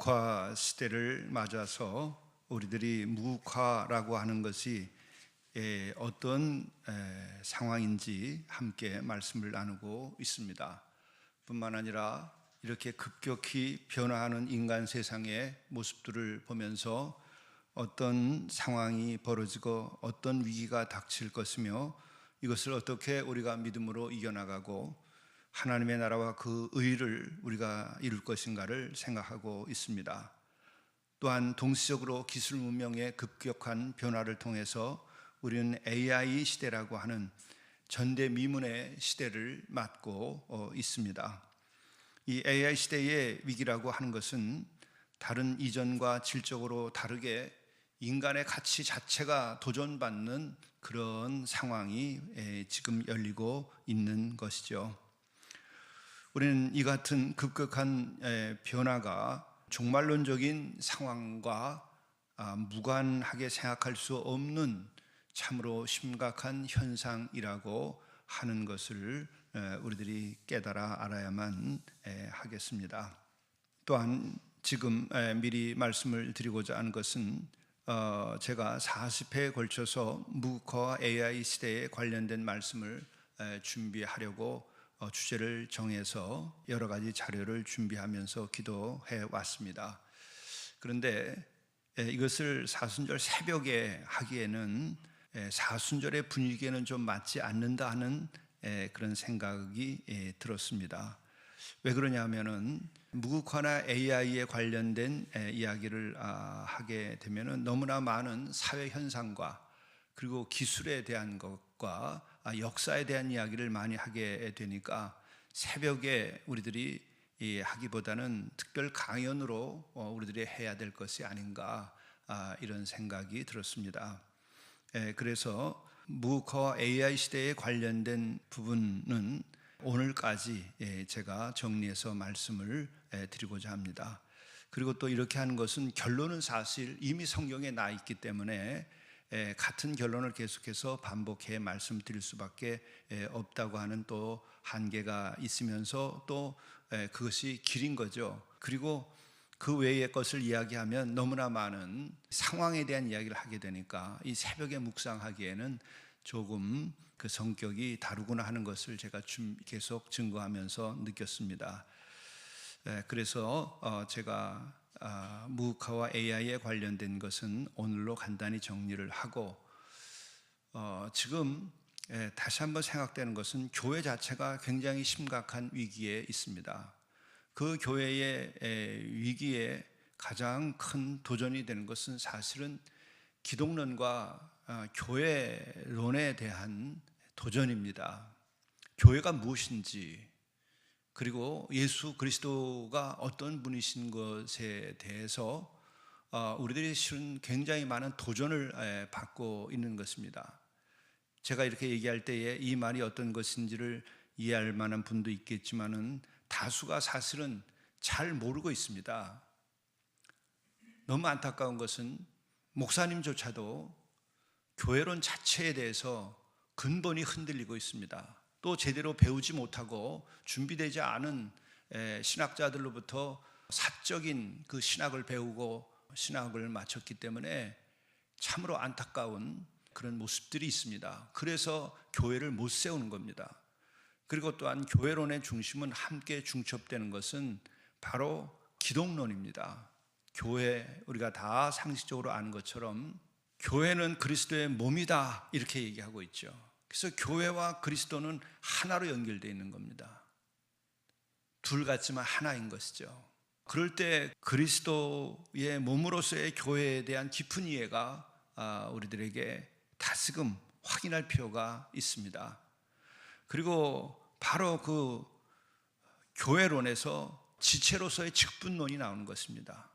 무국화 시대를 맞아서 우리들이 무국화라고 하는 것이 어떤 상황인지 함께 말씀을 나누고 있습니다. 뿐만 아니라 이렇게 급격히 변화하는 인간 세상의 모습들을 보면서 어떤 상황이 벌어지고 어떤 위기가 닥칠 것이며 이것을 어떻게 우리가 믿음으로 이겨나가고 하나님의 나라와 그 의를 우리가 이룰 것인가를 생각하고 있습니다. 또한 동시적으로 기술 문명의 급격한 변화를 통해서 우리는 AI 시대라고 하는 전대미문의 시대를 맞고 있습니다. 이 AI 시대의 위기라고 하는 것은 다른 이전과 질적으로 다르게 인간의 가치 자체가 도전받는 그런 상황이 지금 열리고 있는 것이죠. 우리는 이 같은 급격한 변화가 종말론적인 상황과 무관하게 생각할 수 없는 참으로 심각한 현상이라고 하는 것을 우리들이 깨달아 알아야만 하겠습니다. 또한 지금 미리 말씀을 드리고자 하는 것은 제가 40회에 걸쳐서 무국화와 AI 시대에 관련된 말씀을 준비하려고 주제를 정해서 여러 가지 자료를 준비하면서 기도해 왔습니다. 그런데 이것을 사순절 새벽에 하기에는 사순절의 분위기에는 좀 맞지 않는다 하는 그런 생각이 들었습니다. 왜 그러냐면은 무국화나 AI에 관련된 이야기를 하게 되면은 너무나 많은 사회 현상과 그리고 기술에 대한 것과 역사에 대한 이야기를 많이 하게 되니까 새벽에 우리들이 하기보다는 특별 강연으로 우리들이 해야 될 것이 아닌가 이런 생각이 들었습니다. 그래서 무국화와 AI 시대에 관련된 부분은 오늘까지 제가 정리해서 말씀을 드리고자 합니다. 그리고 또 이렇게 하는 것은 결론은 사실 이미 성경에 나 있기 때문에 같은 결론을 계속해서 반복해 말씀드릴 수밖에 없다고 하는 또 한계가 있으면서 또 그것이 길인 거죠. 그리고 그 외의 것을 이야기하면 너무나 많은 상황에 대한 이야기를 하게 되니까 이 새벽에 묵상하기에는 조금 그 성격이 다르구나 하는 것을 제가 계속 증거하면서 느꼈습니다. 그래서 제가 무국화와 AI에 관련된 것은 오늘로 간단히 정리를 하고 지금 다시 한번 생각되는 것은 교회 자체가 굉장히 심각한 위기에 있습니다. 그 교회의 위기에 가장 큰 도전이 되는 것은 사실은 기독론과 교회론에 대한 도전입니다. 교회가 무엇인지 그리고 예수 그리스도가 어떤 분이신 것에 대해서 우리들이 실은 굉장히 많은 도전을 받고 있는 것입니다. 제가 이렇게 얘기할 때에 이 말이 어떤 것인지를 이해할 만한 분도 있겠지만은 다수가 사실은 잘 모르고 있습니다. 너무 안타까운 것은 목사님조차도 교회론 자체에 대해서 근본이 흔들리고 있습니다. 또 제대로 배우지 못하고 준비되지 않은 신학자들로부터 사적인 그 신학을 배우고 신학을 마쳤기 때문에 참으로 안타까운 그런 모습들이 있습니다. 그래서 교회를 못 세우는 겁니다. 그리고 또한 교회론의 중심은 함께 중첩되는 것은 바로 기독론입니다. 교회, 우리가 다 상식적으로 아는 것처럼 교회는 그리스도의 몸이다 이렇게 얘기하고 있죠. 그래서 교회와 그리스도는 하나로 연결되어 있는 겁니다. 둘 같지만 하나인 것이죠. 그럴 때 그리스도의 몸으로서의 교회에 대한 깊은 이해가 우리들에게 다시금 확인할 필요가 있습니다. 그리고 바로 그 교회론에서 지체로서의 직분론이 나오는 것입니다.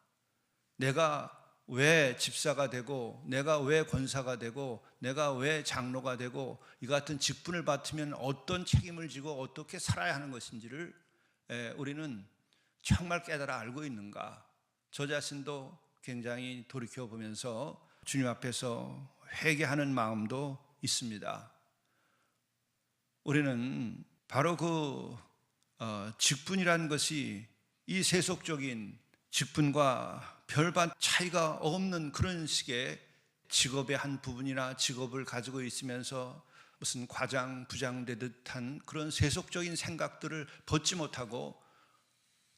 내가 왜 집사가 되고 내가 왜 권사가 되고 내가 왜 장로가 되고 이 같은 직분을 맡으면 어떤 책임을 지고 어떻게 살아야 하는 것인지를 우리는 정말 깨달아 알고 있는가? 저 자신도 굉장히 돌이켜보면서 주님 앞에서 회개하는 마음도 있습니다. 우리는 바로 그 직분이라는 것이 이 세속적인 직분과 별반 차이가 없는 그런 식의 직업의 한 부분이나 직업을 가지고 있으면서 무슨 과장, 부장 되듯한 그런 세속적인 생각들을 벗지 못하고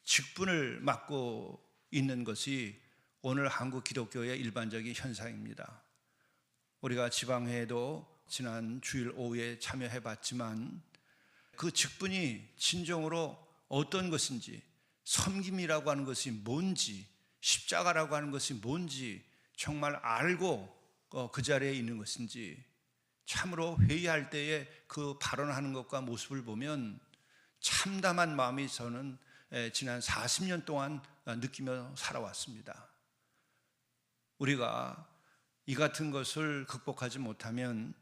직분을 맡고 있는 것이 오늘 한국 기독교의 일반적인 현상입니다. 우리가 지방회에도 지난 주일 오후에 참여해 봤지만 그 직분이 진정으로 어떤 것인지, 섬김이라고 하는 것이 뭔지, 십자가라고 하는 것이 뭔지 정말 알고 그 자리에 있는 것인지, 참으로 회의할 때에 그 발언하는 것과 모습을 보면 참담한 마음이 저는 지난 40년 동안 느끼며 살아왔습니다. 우리가 이 같은 것을 극복하지 못하면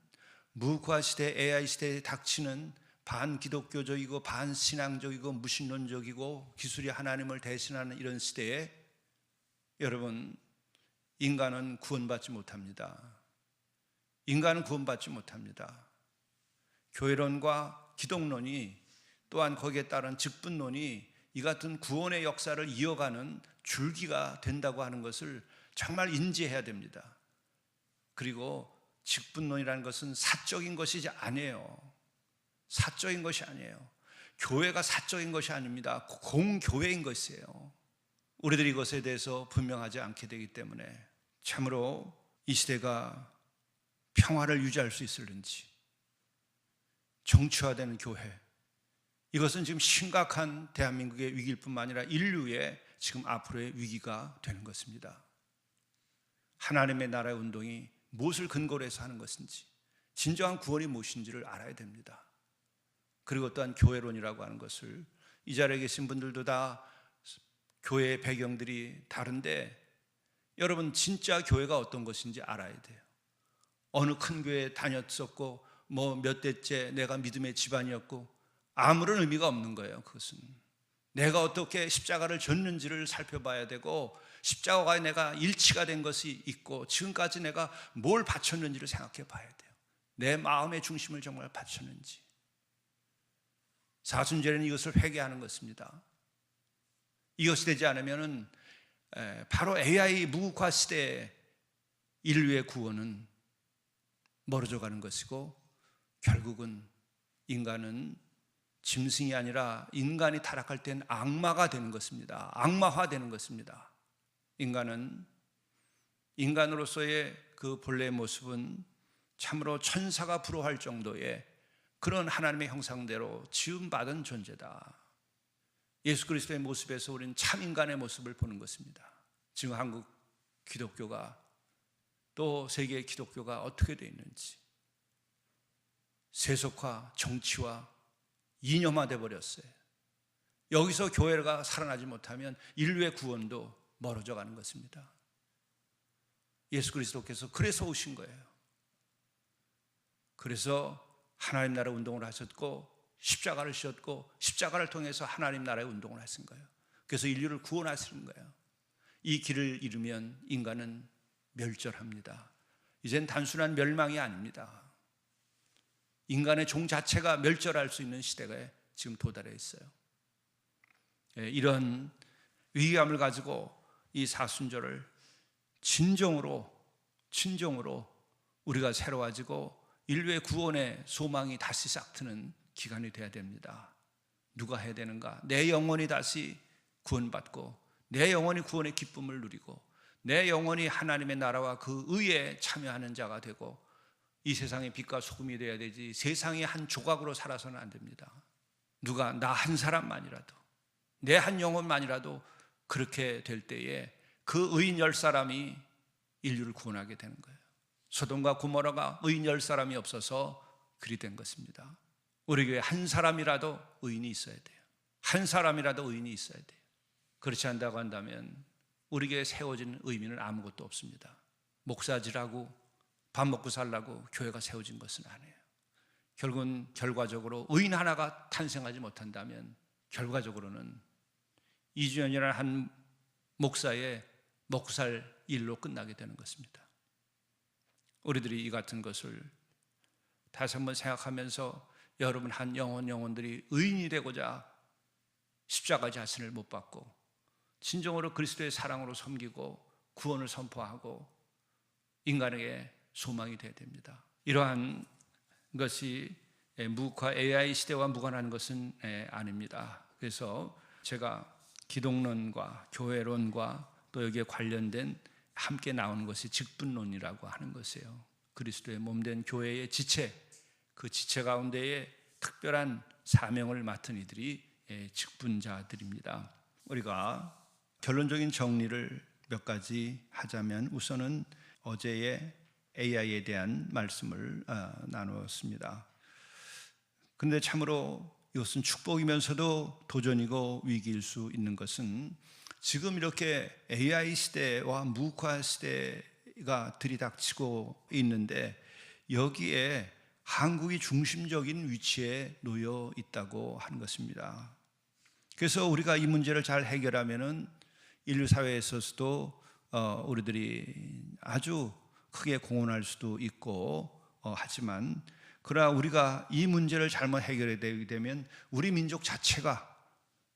무국화 시대, AI 시대에 닥치는 반기독교적이고 반신앙적이고 무신론적이고 기술이 하나님을 대신하는 이런 시대에 여러분, 인간은 구원받지 못합니다. 인간은 구원받지 못합니다. 교회론과 기독론이 또한 거기에 따른 직분론이 이 같은 구원의 역사를 이어가는 줄기가 된다고 하는 것을 정말 인지해야 됩니다. 그리고 직분론이라는 것은 사적인 것이지 아니에요. 사적인 것이 아니에요. 교회가 사적인 것이 아닙니다. 공교회인 것이에요. 우리들이 이것에 대해서 분명하지 않게 되기 때문에 참으로 이 시대가 평화를 유지할 수 있을는지, 정치화되는 교회, 이것은 지금 심각한 대한민국의 위기일 뿐만 아니라 인류의 지금 앞으로의 위기가 되는 것입니다. 하나님의 나라의 운동이 무엇을 근거로 해서 하는 것인지, 진정한 구원이 무엇인지를 알아야 됩니다. 그리고 또한 교회론이라고 하는 것을, 이 자리에 계신 분들도 다 교회의 배경들이 다른데 여러분, 진짜 교회가 어떤 것인지 알아야 돼요. 어느 큰 교회에 다녔었고 몇 대째 내가 믿음의 집안이었고 아무런 의미가 없는 거예요. 그것은 내가 어떻게 십자가를 졌는지를 살펴봐야 되고, 십자가에 내가 일치가 된 것이 있고 지금까지 내가 뭘 바쳤는지를 생각해 봐야 돼요. 내 마음의 중심을 정말 바쳤는지. 사순절에는 이것을 회개하는 것입니다. 이것이 되지 않으면 바로 AI 무국화 시대에 인류의 구원은 멀어져 가는 것이고, 결국은 인간은 짐승이 아니라 인간이 타락할 땐 악마가 되는 것입니다. 악마화되는 것입니다. 인간은 인간으로서의 그 본래의 모습은 참으로 천사가 부러워할 정도의 그런 하나님의 형상대로 지음받은 존재다. 예수 그리스도의 모습에서 우리는 참 인간의 모습을 보는 것입니다. 지금 한국 기독교가 또 세계 기독교가 어떻게 되어 있는지, 세속화, 정치화, 이념화돼 버렸어요. 여기서 교회가 살아나지 못하면 인류의 구원도 멀어져 가는 것입니다. 예수 그리스도께서 그래서 오신 거예요. 그래서 하나님 나라 운동을 하셨고 십자가를 지셨고 십자가를 통해서 하나님 나라의 운동을 하신 거예요. 그래서 인류를 구원하시는 거예요. 이 길을 잃으면 인간은 멸절합니다. 이젠 단순한 멸망이 아닙니다. 인간의 종 자체가 멸절할 수 있는 시대가 지금 도달해 있어요. 이런 위기감을 가지고 이 사순절을 진정으로 우리가 새로워지고 인류의 구원의 소망이 다시 싹트는 기간이 되어야 됩니다. 누가 해야 되는가? 내 영혼이 다시 구원받고 내 영혼이 구원의 기쁨을 누리고 내 영혼이 하나님의 나라와 그 의에 참여하는 자가 되고 이 세상의 빛과 소금이 되어야 되지, 세상의 한 조각으로 살아서는 안 됩니다. 누가 나 한 사람만이라도, 내 한 영혼만이라도 그렇게 될 때에 그 의인 10사람이 인류를 구원하게 되는 거예요. 소돔과 고모라가 의인 10사람이 없어서 그리 된 것입니다. 우리 교회 한 사람이라도 의인이 있어야 돼요. 한 사람이라도 의인이 있어야 돼요. 그렇지 않다고 한다면 우리 교회에 세워진 의미는 아무것도 없습니다. 목사질하고 밥 먹고 살라고 교회가 세워진 것은 아니에요. 결국은 결과적으로 의인 하나가 탄생하지 못한다면 결과적으로는 이주연이라는 한 목사의 먹고 살 일로 끝나게 되는 것입니다. 우리들이 이 같은 것을 다시 한번 생각하면서 여러분 한 영혼들이 의인이 되고자 십자가 자신을 못 받고 진정으로 그리스도의 사랑으로 섬기고 구원을 선포하고 인간에게 소망이 되어야 됩니다. 이러한 것이 무국화 AI 시대와 무관한 것은 아닙니다. 그래서 제가 기독론과 교회론과 또 여기에 관련된 함께 나오는 것이 직분론이라고 하는 것이에요. 그리스도의 몸된 교회의 지체, 그 지체 가운데에 특별한 사명을 맡은 이들이 직분자들입니다. 우리가 결론적인 정리를 몇 가지 하자면 우선은 어제의 AI에 대한 말씀을 나누었습니다. 그런데 참으로 이것은 축복이면서도 도전이고 위기일 수 있는 것은 지금 이렇게 AI 시대와 무국화 시대가 들이닥치고 있는데 여기에 한국이 중심적인 위치에 놓여 있다고 하는 것입니다. 그래서 우리가 이 문제를 잘 해결하면은 인류 사회에 있어서도 우리들이 아주 크게 공헌할 수도 있고 하지만 그러나 우리가 이 문제를 잘못 해결되게 되면 우리 민족 자체가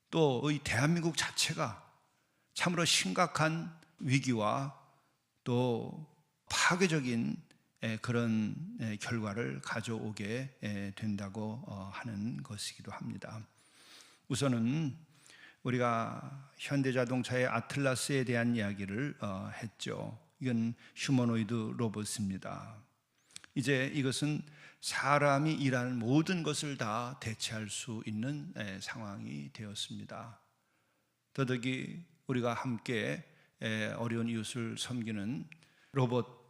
또 이 대한민국 자체가 참으로 심각한 위기와 또 파괴적인 그런 결과를 가져오게 된다고 하는 것이기도 합니다. 우선은 우리가 현대자동차의 아틀라스에 대한 이야기를 했죠. 이건 휴머노이드 로봇입니다. 이제 이것은 사람이 일하는 모든 것을 다 대체할 수 있는 상황이 되었습니다. 더더기 우리가 함께 어려운 이웃을 섬기는 로봇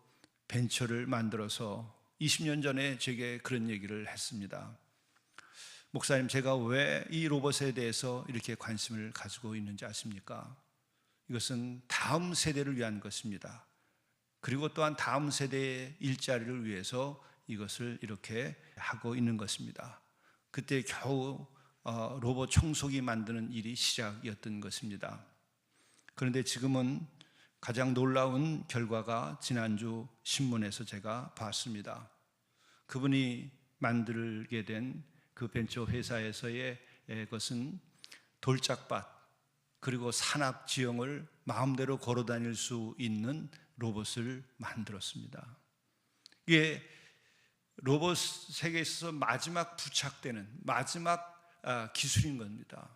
벤처를 만들어서 20년 전에 제게 그런 얘기를 했습니다. 목사님, 제가 왜 이 로봇에 대해서 이렇게 관심을 가지고 있는지 아십니까? 이것은 다음 세대를 위한 것입니다. 그리고 또한 다음 세대의 일자리를 위해서 이것을 이렇게 하고 있는 것입니다. 그때 겨우 로봇 청소기 만드는 일이 시작이었던 것입니다. 그런데 지금은 가장 놀라운 결과가 지난주 신문에서 제가 봤습니다. 그분이 만들게 된 그 벤처 회사에서의 것은 돌짝밭 그리고 산악 지형을 마음대로 걸어 다닐 수 있는 로봇을 만들었습니다. 이게 로봇 세계에 있어서 마지막 부착되는 마지막 기술인 겁니다.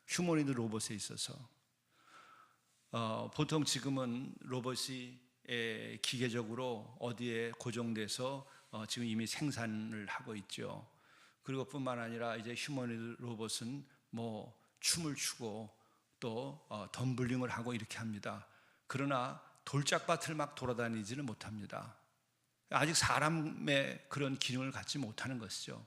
휴머노이드 로봇에 있어서 보통 지금은 로봇이 기계적으로 어디에 고정돼서 지금 이미 생산을 하고 있죠. 그리고 뿐만 아니라 이제 휴머노이드 로봇은 뭐 춤을 추고 또 덤블링을 하고 이렇게 합니다. 그러나 돌짝밭을 막 돌아다니지는 못합니다. 아직 사람의 그런 기능을 갖지 못하는 것이죠.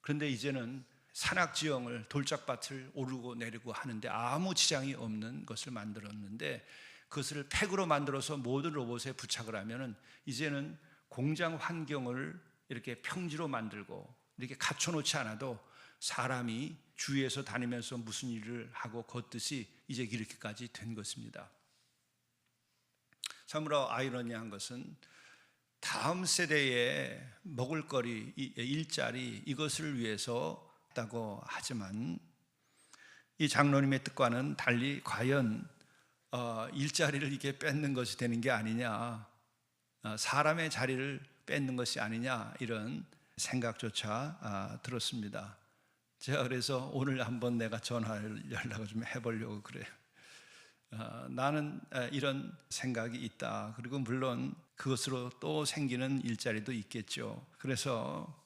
그런데 이제는 산악지형을 돌짝밭을 오르고 내리고 하는데 아무 지장이 없는 것을 만들었는데 그것을 팩으로 만들어서 모든 로봇에 부착을 하면은 이제는 공장 환경을 이렇게 평지로 만들고 이렇게 갖춰놓지 않아도 사람이 주위에서 다니면서 무슨 일을 하고 걷듯이 이제 이렇게까지 된 것입니다. 참으로 아이러니한 것은 다음 세대의 먹을거리, 일자리 이것을 위해서 했다고 하지만 이 장로님의 뜻과는 달리 과연 일자리를 이렇게 뺏는 것이 되는 게 아니냐, 사람의 자리를 뺏는 것이 아니냐 이런 생각조차 들었습니다. 제가 그래서 오늘 한번 내가 전화를 연락을 좀 해보려고 그래요. 나는 이런 생각이 있다. 그리고 물론 그것으로 또 생기는 일자리도 있겠죠. 그래서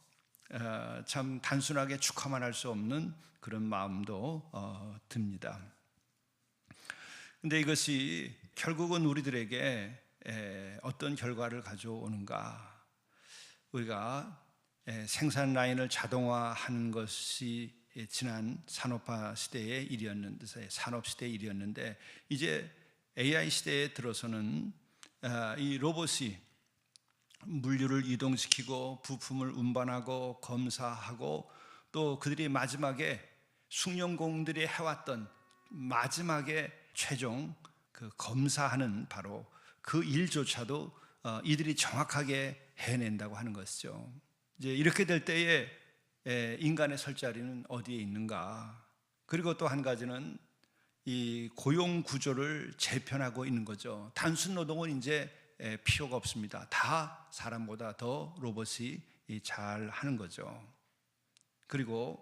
참 단순하게 축하만 할 수 없는 그런 마음도 듭니다. 그런데 이것이 결국은 우리들에게 어떤 결과를 가져오는가? 우리가 생산 라인을 자동화하는 것이 지난 산업화 시대의 일이었는데, 산업 시대의 일이었는데 이제 AI 시대에 들어서는 이 로봇이 물류를 이동시키고 부품을 운반하고 검사하고 또 그들이 마지막에 숭늉공들이 해왔던 마지막에 최종 그 검사하는 바로 그 일조차도 이들이 정확하게 해낸다고 하는 것이죠. 이제 이렇게 될 때에 인간의 설 자리는 어디에 있는가? 그리고 또 한 가지는 이 고용 구조를 재편하고 있는 거죠. 단순 노동은 이제 필요가 없습니다. 다 사람보다 더 로봇이 잘 하는 거죠. 그리고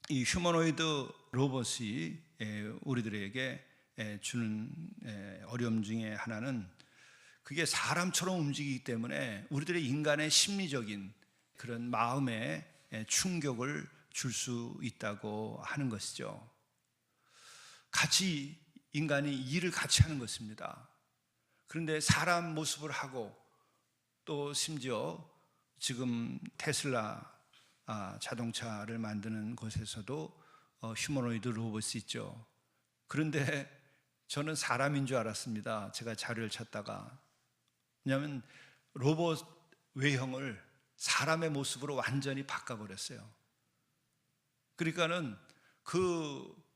이 휴머노이드 로봇이 우리들에게 주는 어려움 중에 하나는 그게 사람처럼 움직이기 때문에 우리들의 인간의 심리적인 그런 마음에 충격을 줄 수 있다고 하는 것이죠. 같이 인간이 일을 같이 하는 것입니다. 그런데 사람 모습을 하고 또 심지어 지금 테슬라 자동차를 만드는 곳에서도 휴머노이드 로봇이 있죠. 그런데 저는 사람인 줄 알았습니다. 제가 자료를 찾다가. 왜냐하면 로봇 외형을 사람의 모습으로 완전히 바꿔버렸어요. 그러니까는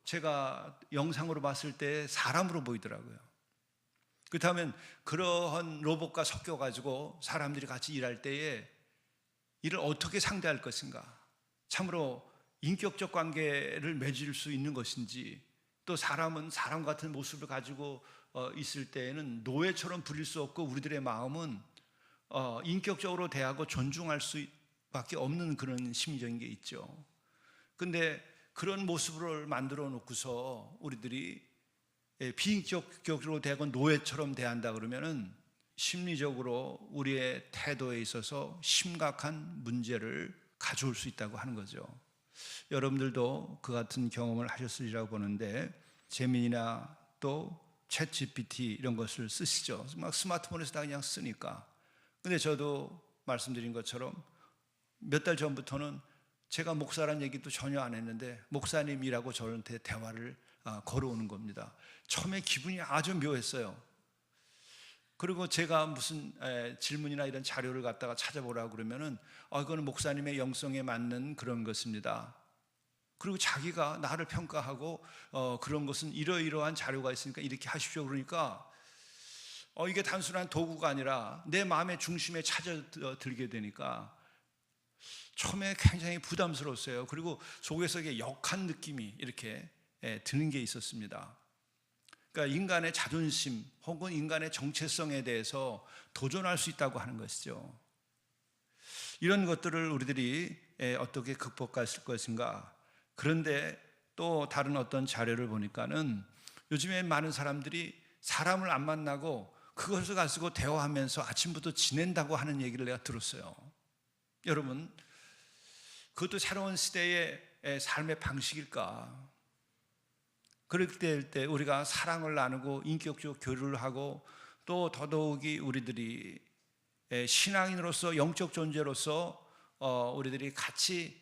제가 영상으로 봤을 때 사람으로 보이더라고요. 그렇다면 그러한 로봇과 섞여가지고 사람들이 같이 일할 때에 이를 어떻게 상대할 것인가? 참으로 인격적 관계를 맺을 수 있는 것인지, 또 사람은 사람 같은 모습을 가지고 있을 때에는 노예처럼 부릴 수 없고 우리들의 마음은 인격적으로 대하고 존중할 수밖에 없는 그런 심리적인 게 있죠. 근데 그런 모습을 만들어 놓고서 우리들이 비인격적으로 대하고 노예처럼 대한다 그러면은 심리적으로 우리의 태도에 있어서 심각한 문제를 가져올 수 있다고 하는 거죠. 여러분들도 그 같은 경험을 하셨으리라고 보는데, 제민이나 또 챗 GPT 이런 것을 쓰시죠. 막 스마트폰에서 다 그냥 쓰니까. 근데 저도 말씀드린 것처럼 몇 달 전부터는 제가 목사란 얘기도 전혀 안 했는데 목사님이라고 저한테 대화를 걸어오는 겁니다. 처음에 기분이 아주 묘했어요. 그리고 제가 무슨 질문이나 이런 자료를 갖다가 찾아보라고 그러면은 이거는 목사님의 영성에 맞는 그런 것입니다. 그리고 자기가 나를 평가하고 그런 것은 이러이러한 자료가 있으니까 이렇게 하십시오. 그러니까 이게 단순한 도구가 아니라 내 마음의 중심에 찾아들게 되니까 처음에 굉장히 부담스러웠어요. 그리고 속에서 이게 역한 느낌이 이렇게 드는 게 있었습니다. 그러니까 인간의 자존심 혹은 인간의 정체성에 대해서 도전할 수 있다고 하는 것이죠. 이런 것들을 우리들이 어떻게 극복할 것인가. 그런데 또 다른 어떤 자료를 보니까는 요즘에 많은 사람들이 사람을 안 만나고 그것을 가지고 대화하면서 아침부터 지낸다고 하는 얘기를 내가 들었어요. 여러분, 그것도 새로운 시대의 삶의 방식일까? 그럴 때 우리가 사랑을 나누고 인격적 교류를 하고 또 더더욱이 우리들이 신앙인으로서 영적 존재로서 우리들이 같이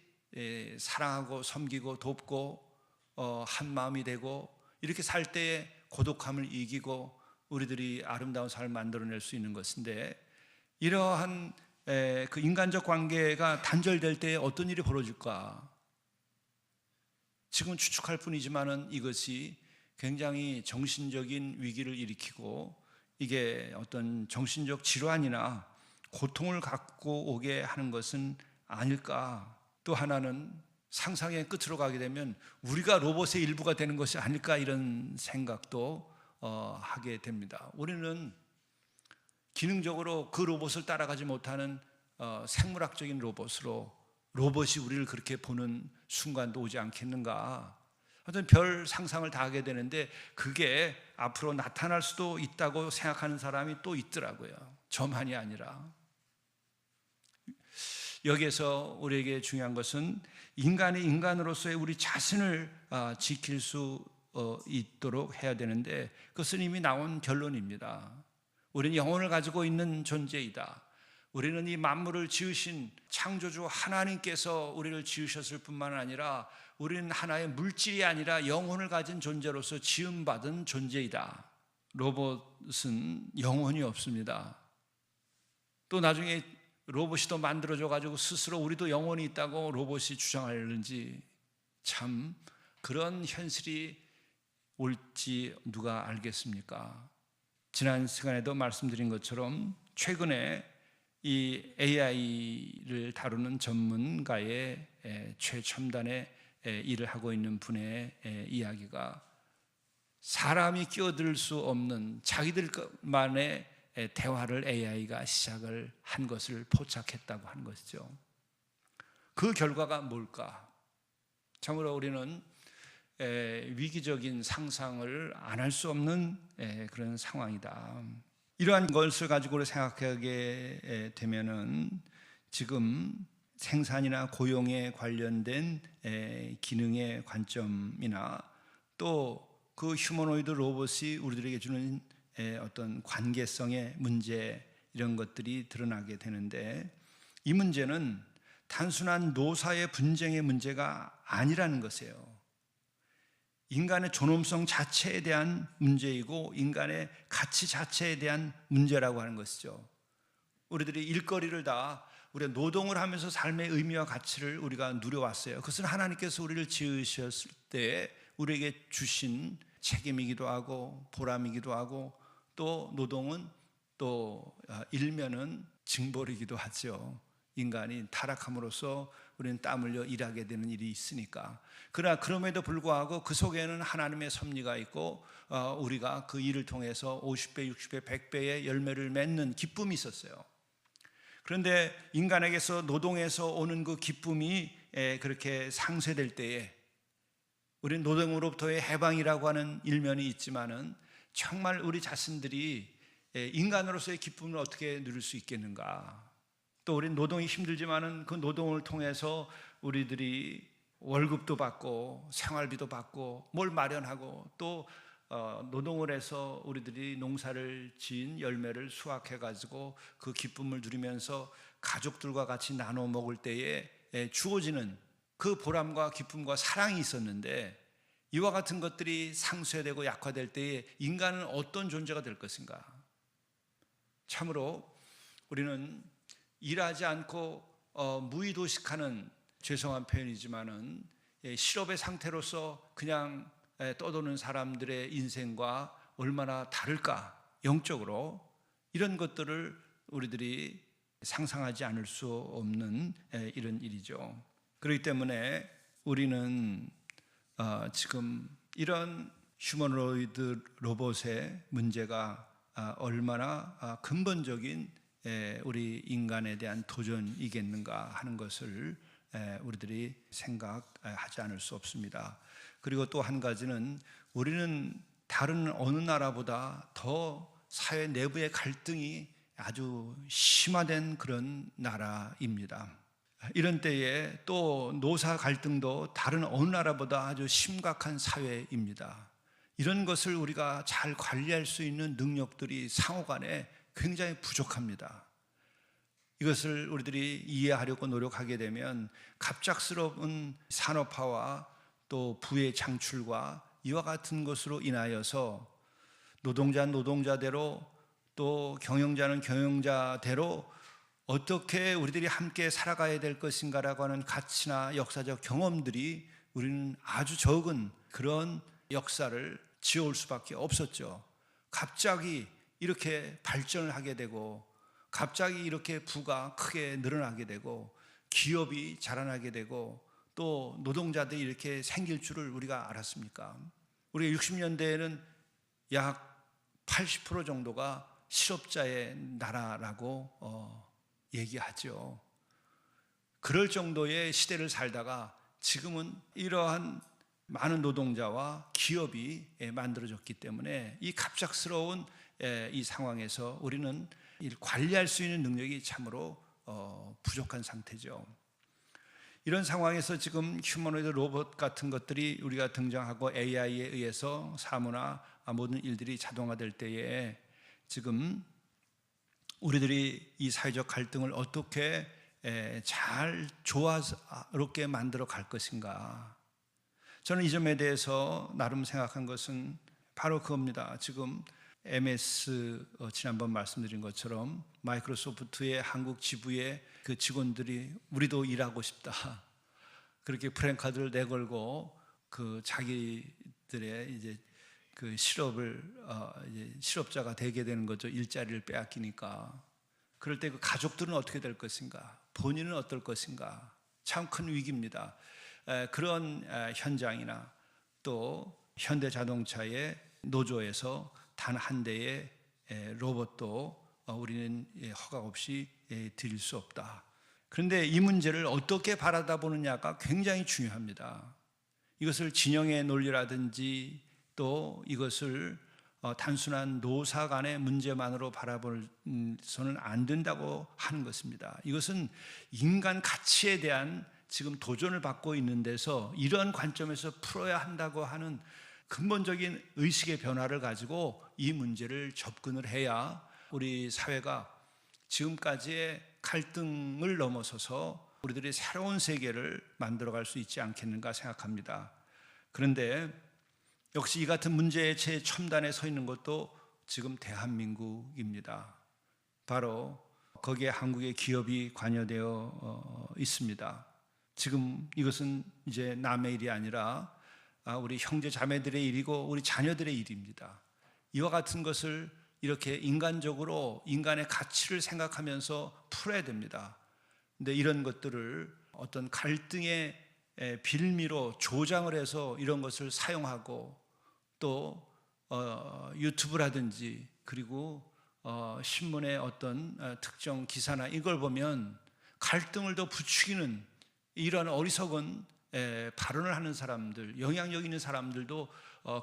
사랑하고 섬기고 돕고 한 마음이 되고 이렇게 살 때에 고독함을 이기고 우리들이 아름다운 삶을 만들어낼 수 있는 것인데, 이러한 그 인간적 관계가 단절될 때에 어떤 일이 벌어질까? 지금 추측할 뿐이지만은 이것이 굉장히 정신적인 위기를 일으키고 이게 어떤 정신적 질환이나 고통을 갖고 오게 하는 것은 아닐까? 또 하나는 상상의 끝으로 가게 되면 우리가 로봇의 일부가 되는 것이 아닐까, 이런 생각도 하게 됩니다. 우리는 기능적으로 그 로봇을 따라가지 못하는 생물학적인 로봇으로 로봇이 우리를 그렇게 보는 순간도 오지 않겠는가. 어떤 별 상상을 다 하게 되는데 그게 앞으로 나타날 수도 있다고 생각하는 사람이 또 있더라고요. 저만이 아니라. 여기에서 우리에게 중요한 것은 인간이 인간으로서의 우리 자신을 지킬 수 있도록 해야 되는데, 그것은 이미 나온 결론입니다. 우리는 영혼을 가지고 있는 존재이다. 우리는 이 만물을 지으신 창조주 하나님께서 우리를 지으셨을 뿐만 아니라 우리는 하나의 물질이 아니라 영혼을 가진 존재로서 지음받은 존재이다. 로봇은 영혼이 없습니다. 또 나중에 로봇이 또 만들어져 가지고 스스로 우리도 영혼이 있다고 로봇이 주장하려는지, 참 그런 현실이 올지 누가 알겠습니까? 지난 시간에도 말씀드린 것처럼 최근에 이 AI를 다루는 전문가의 최첨단의 일을 하고 있는 분의 이야기가 사람이 끼어들 수 없는 자기들만의 대화를 AI가 시작을 한 것을 포착했다고 하는 것이죠. 그 결과가 뭘까? 참으로 우리는 위기적인 상상을 안 할 수 없는 그런 상황이다. 이러한 것을 가지고 생각하게 되면은 지금 생산이나 고용에 관련된 기능의 관점이나 또 그 휴머노이드 로봇이 우리들에게 주는 어떤 관계성의 문제, 이런 것들이 드러나게 되는데, 이 문제는 단순한 노사의 분쟁의 문제가 아니라는 것이에요. 인간의 존엄성 자체에 대한 문제이고 인간의 가치 자체에 대한 문제라고 하는 것이죠. 우리들이 일거리를 다 우리가 노동을 하면서 삶의 의미와 가치를 우리가 누려왔어요. 그것은 하나님께서 우리를 지으셨을 때 우리에게 주신 책임이기도 하고 보람이기도 하고, 또 노동은 또 일면은 징벌이기도 하죠. 인간이 타락함으로써 우리는 땀 흘려 일하게 되는 일이 있으니까. 그러나 그럼에도 불구하고 그 속에는 하나님의 섭리가 있고 우리가 그 일을 통해서 50배, 60배, 100배의 열매를 맺는 기쁨이 있었어요. 그런데 인간에게서 노동에서 오는 그 기쁨이 그렇게 상쇄될 때에 우리는 노동으로부터의 해방이라고 하는 일면이 있지만은 정말 우리 자신들이 인간으로서의 기쁨을 어떻게 누릴 수 있겠는가? 또 우리는 노동이 힘들지만은 그 노동을 통해서 우리들이 월급도 받고 생활비도 받고 뭘 마련하고 또 노동을 해서 우리들이 농사를 지은 열매를 수확해 가지고 그 기쁨을 누리면서 가족들과 같이 나눠 먹을 때에 주어지는 그 보람과 기쁨과 사랑이 있었는데, 이와 같은 것들이 상쇄되고 약화될 때에 인간은 어떤 존재가 될 것인가? 참으로 우리는 일하지 않고 무의도식하는, 죄송한 표현이지만은 실업의 상태로서 그냥 떠도는 사람들의 인생과 얼마나 다를까? 영적으로 이런 것들을 우리들이 상상하지 않을 수 없는 이런 일이죠. 그렇기 때문에 우리는 지금 이런 휴머노이드 로봇의 문제가 얼마나 근본적인 우리 인간에 대한 도전이겠는가 하는 것을 우리들이 생각하지 않을 수 없습니다. 그리고 또 한 가지는 우리는 다른 어느 나라보다 더 사회 내부의 갈등이 아주 심화된 그런 나라입니다. 이런 때에 또 노사 갈등도 다른 어느 나라보다 아주 심각한 사회입니다. 이런 것을 우리가 잘 관리할 수 있는 능력들이 상호 간에 굉장히 부족합니다. 이것을 우리들이 이해하려고 노력하게 되면 갑작스러운 산업화와 또 부의 창출과 이와 같은 것으로 인하여서 노동자는 노동자대로 또 경영자는 경영자대로 어떻게 우리들이 함께 살아가야 될 것인가라고 하는 가치나 역사적 경험들이 우리는 아주 적은 그런 역사를 지어올 수밖에 없었죠. 갑자기 이렇게 발전을 하게 되고 갑자기 이렇게 부가 크게 늘어나게 되고 기업이 자라나게 되고 또 노동자들이 이렇게 생길 줄을 우리가 알았습니까? 우리가 60년대에는 약 80% 정도가 실업자의 나라라고 얘기하죠. 그럴 정도의 시대를 살다가 지금은 이러한 많은 노동자와 기업이 만들어졌기 때문에 이 갑작스러운 이 상황에서 우리는 관리할 수 있는 능력이 참으로 부족한 상태죠. 이런 상황에서 지금 휴머노이드 로봇 같은 것들이 우리가 등장하고 AI에 의해서 사무나 모든 일들이 자동화될 때에 지금 우리들이 이 사회적 갈등을 어떻게 잘 조화롭게 만들어 갈 것인가. 저는 이 점에 대해서 나름 생각한 것은 바로 그겁니다. 지금 MS 지난번 말씀드린 것처럼 마이크로소프트의 한국 지부의 그 직원들이 우리도 일하고 싶다, 그렇게 프랜카드를 내걸고 그 자기들의 이제 그 실업을 이제 실업자가 되게 되는 거죠. 일자리를 빼앗기니까. 그럴 때 그 가족들은 어떻게 될 것인가? 본인은 어떨 것인가? 참 큰 위기입니다. 그런 현장이나 또 현대자동차의 노조에서 단 한 대의 로봇도 우리는 허락 없이 드릴 수 없다. 그런데 이 문제를 어떻게 바라다보느냐가 굉장히 중요합니다. 이것을 진영의 논리라든지 또 이것을 단순한 노사 간의 문제만으로 바라볼서는 안 된다고 하는 것입니다. 이것은 인간 가치에 대한 지금 도전을 받고 있는 데서 이런 관점에서 풀어야 한다고 하는 근본적인 의식의 변화를 가지고 이 문제를 접근을 해야 우리 사회가 지금까지의 갈등을 넘어서서 우리들이 새로운 세계를 만들어갈 수 있지 않겠는가 생각합니다. 그런데 역시 이 같은 문제의 최첨단에 서 있는 것도 지금 대한민국입니다. 바로 거기에 한국의 기업이 관여되어 있습니다. 지금 이것은 이제 남의 일이 아니라 우리 형제 자매들의 일이고 우리 자녀들의 일입니다. 이와 같은 것을 이렇게 인간적으로 인간의 가치를 생각하면서 풀어야 됩니다. 근데 이런 것들을 어떤 갈등의 빌미로 조장을 해서 이런 것을 사용하고 또 유튜브라든지 그리고 신문의 어떤 특정 기사나 이걸 보면 갈등을 더 부추기는 이런 어리석은 발언을 하는 사람들, 영향력 있는 사람들도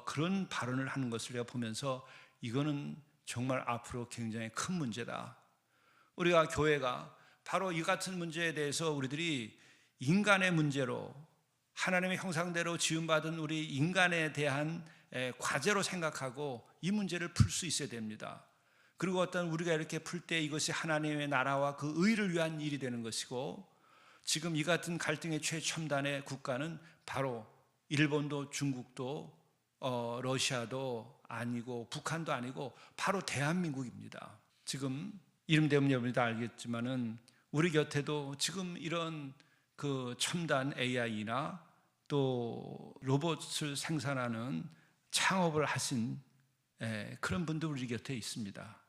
그런 발언을 하는 것을 내가 보면서 이거는 정말 앞으로 굉장히 큰 문제다. 우리가 교회가 바로 이 같은 문제에 대해서 우리들이 인간의 문제로 하나님의 형상대로 지음받은 우리 인간에 대한 과제로 생각하고 이 문제를 풀 수 있어야 됩니다. 그리고 어떤 우리가 이렇게 풀 때 이것이 하나님의 나라와 그 의를 위한 일이 되는 것이고, 지금 이 같은 갈등의 최첨단의 국가는 바로 일본도 중국도 러시아도 아니고 북한도 아니고 바로 대한민국입니다. 지금 이름 대면 여러분이 다 알겠지만은 우리 곁에도 지금 이런 그 첨단 AI나 또 로봇을 생산하는 창업을 하신 그런 분들 우리 곁에 있습니다.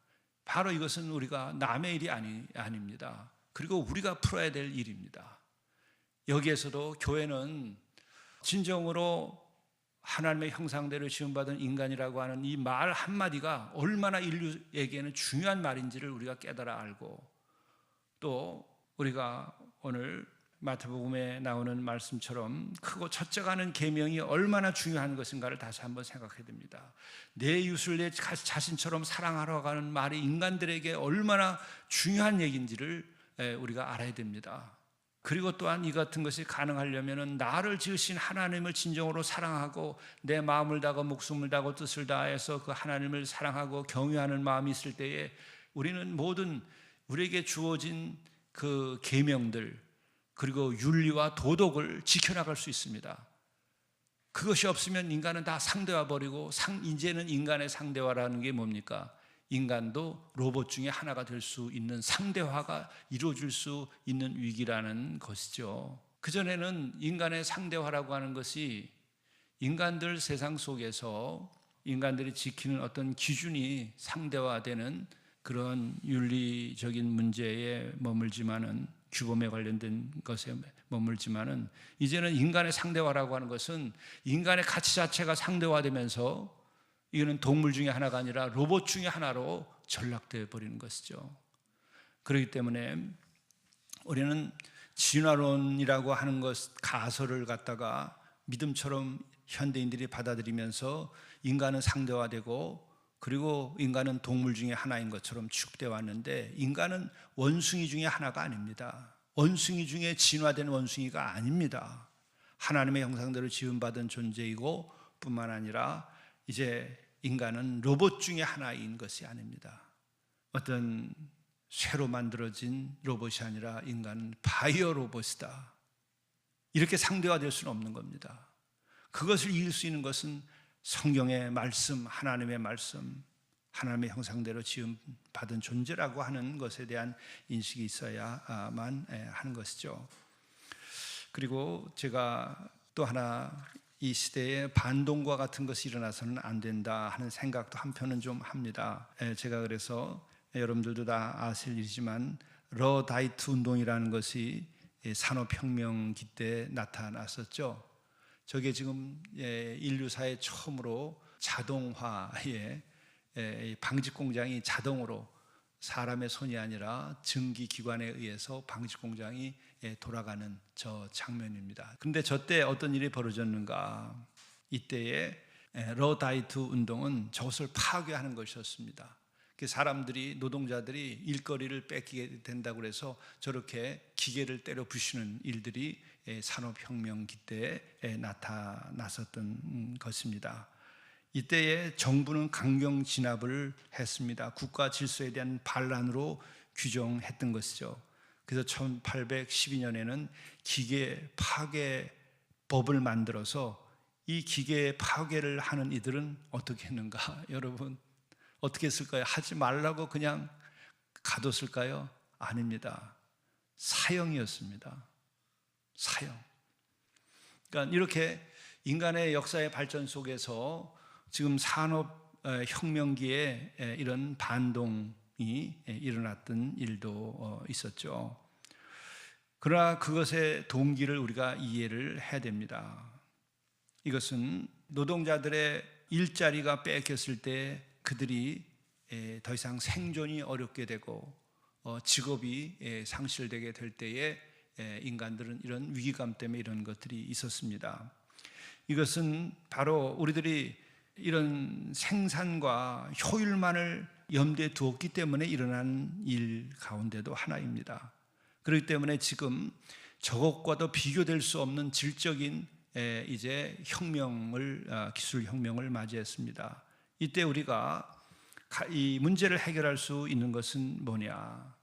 바로 이것은 우리가 남의 일이 아닙니다. 그리고 우리가 풀어야 될 일입니다. 여기에서도 교회는 진정으로 하나님의 형상대로 지음받은 인간이라고 하는 이 말 한마디가 얼마나 인류에게는 중요한 말인지를 우리가 깨달아 알고, 또 우리가 오늘 마태복음에 나오는 말씀처럼 크고 첫째가 하는 계명이 얼마나 중요한 것인가를 다시 한번 생각해야 됩니다. 내 이웃을 내 자신처럼 사랑하라고 하는 말이 인간들에게 얼마나 중요한 얘기인지를 우리가 알아야 됩니다. 그리고 또한 이 같은 것이 가능하려면 나를 지으신 하나님을 진정으로 사랑하고 내 마음을 다하고 목숨을 다하고 뜻을 다해서 그 하나님을 사랑하고 경외하는 마음이 있을 때에 우리는 모든 우리에게 주어진 그 계명들 그리고 윤리와 도덕을 지켜나갈 수 있습니다. 그것이 없으면 인간은 다 상대화 버리고 이제는 인간의 상대화라는 게 뭡니까? 인간도 로봇 중에 하나가 될 수 있는 상대화가 이루어질 수 있는 위기라는 것이죠. 그전에는 인간의 상대화라고 하는 것이 인간들 세상 속에서 인간들이 지키는 어떤 기준이 상대화되는 그런 윤리적인 문제에 머물지만은, 규범에 관련된 것에 머물지만은, 이제는 인간의 상대화라고 하는 것은 인간의 가치 자체가 상대화되면서 이거는 동물 중에 하나가 아니라 로봇 중에 하나로 전락되어 버리는 것이죠. 그렇기 때문에 우리는 진화론이라고 하는 것 가설을 갖다가 믿음처럼 현대인들이 받아들이면서 인간은 상대화되고 그리고 인간은 동물 중에 하나인 것처럼 취급되어 왔는데, 인간은 원숭이 중에 하나가 아닙니다. 원숭이 중에 진화된 원숭이가 아닙니다. 하나님의 형상대로 지음받은 존재이고 뿐만 아니라 이제 인간은 로봇 중에 하나인 것이 아닙니다. 어떤 새로 만들어진 로봇이 아니라 인간은 바이오 로봇이다. 이렇게 상대화될 수는 없는 겁니다. 그것을 이길 수 있는 것은 성경의 말씀, 하나님의 말씀, 하나님의 형상대로 지음받은 존재라고 하는 것에 대한 인식이 있어야만 하는 것이죠. 그리고 제가 또 하나, 이 시대에 반동과 같은 것이 일어나서는 안 된다 하는 생각도 한편은 좀 합니다. 제가 그래서 여러분들도 다 아실 일이지만 러다이트 운동이라는 것이 산업혁명기 때 나타났었죠. 저게 지금 인류사에 처음으로 자동화의 방직 공장이 자동으로 사람의 손이 아니라 증기 기관에 의해서 방직 공장이 돌아가는 저 장면입니다. 그런데 저때 어떤 일이 벌어졌는가? 이때에 러다이트 운동은 저것을 파괴하는 것이었습니다. 사람들이, 노동자들이 일거리를 뺏기게 된다고 해서 저렇게 기계를 때려 부시는 일들이 산업혁명기 때에 나타났었던 것입니다. 이때에 정부는 강경 진압을 했습니다. 국가 질서에 대한 반란으로 규정했던 것이죠. 그래서 1812년에는 기계 파괴법을 만들어서 이 기계 파괴를 하는 이들은 어떻게 했는가? 여러분, 어떻게 했을까요? 하지 말라고 그냥 가뒀을까요? 아닙니다. 사형이었습니다. 사형. 그러니까 이렇게 인간의 역사의 발전 속에서 지금 산업혁명기에 이런 반동이 일어났던 일도 있었죠. 그러나 그것의 동기를 우리가 이해를 해야 됩니다. 이것은 노동자들의 일자리가 뺏겼을 때 그들이 더 이상 생존이 어렵게 되고 직업이 상실되게 될 때에 인간들은 이런 위기감 때문에 이런 것들이 있었습니다. 이것은 바로 우리들이 이런 생산과 효율만을 염두에 두었기 때문에 일어난 일 가운데도 하나입니다. 그렇기 때문에 지금 저것과도 비교될 수 없는 질적인 이제 기술 혁명을 맞이했습니다. 이때 우리가 이 문제를 해결할 수 있는 것은 뭐냐?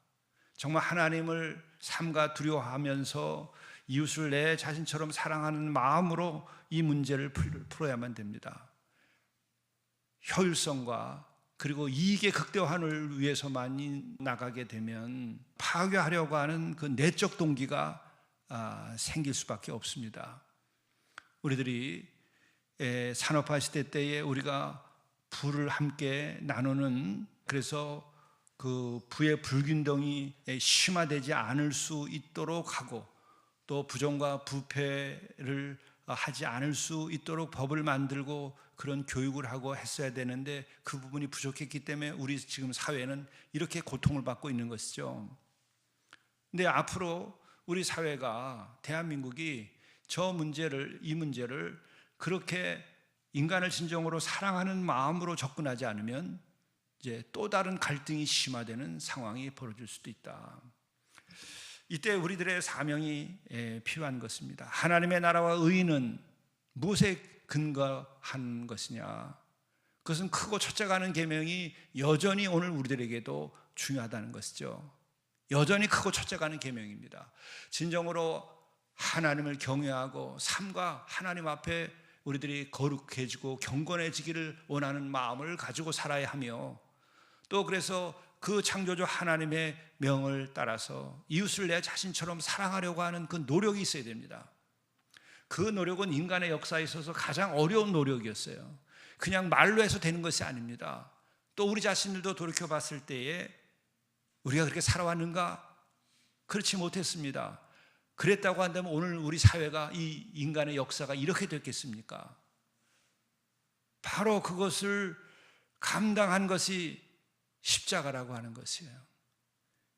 정말 하나님을 삼가 두려워하면서 이웃을 내 자신처럼 사랑하는 마음으로 이 문제를 풀어야만 됩니다. 효율성과 그리고 이익의 극대화를 위해서만 나가게 되면 파괴하려고 하는 그 내적 동기가 생길 수밖에 없습니다. 우리들이 산업화 시대 때에 우리가 부를 함께 나누는, 그래서 그 부의 불균등이 심화되지 않을 수 있도록 하고 또 부정과 부패를 하지 않을 수 있도록 법을 만들고 그런 교육을 하고 했어야 되는데 그 부분이 부족했기 때문에 우리 지금 사회는 이렇게 고통을 받고 있는 것이죠. 근데 앞으로 우리 사회가, 대한민국이 이 문제를 그렇게 인간을 진정으로 사랑하는 마음으로 접근하지 않으면 이제 또 다른 갈등이 심화되는 상황이 벌어질 수도 있다. 이때 우리들의 사명이 필요한 것입니다. 하나님의 나라와 의의는 무엇에 근거한 것이냐? 그것은 크고 첫째가 하는 계명이 여전히 오늘 우리들에게도 중요하다는 것이죠. 여전히 크고 첫째가 하는 계명입니다. 진정으로 하나님을 경외하고 삶과 하나님 앞에 우리들이 거룩해지고 경건해지기를 원하는 마음을 가지고 살아야 하며, 또 그래서 그 창조주 하나님의 명을 따라서 이웃을 내 자신처럼 사랑하려고 하는 그 노력이 있어야 됩니다. 그 노력은 인간의 역사에 있어서 가장 어려운 노력이었어요. 그냥 말로 해서 되는 것이 아닙니다. 또 우리 자신들도 돌이켜 봤을 때에 우리가 그렇게 살아왔는가? 그렇지 못했습니다. 그랬다고 한다면 오늘 우리 사회가, 이 인간의 역사가 이렇게 됐겠습니까? 바로 그것을 감당한 것이 십자가라고 하는 것이에요.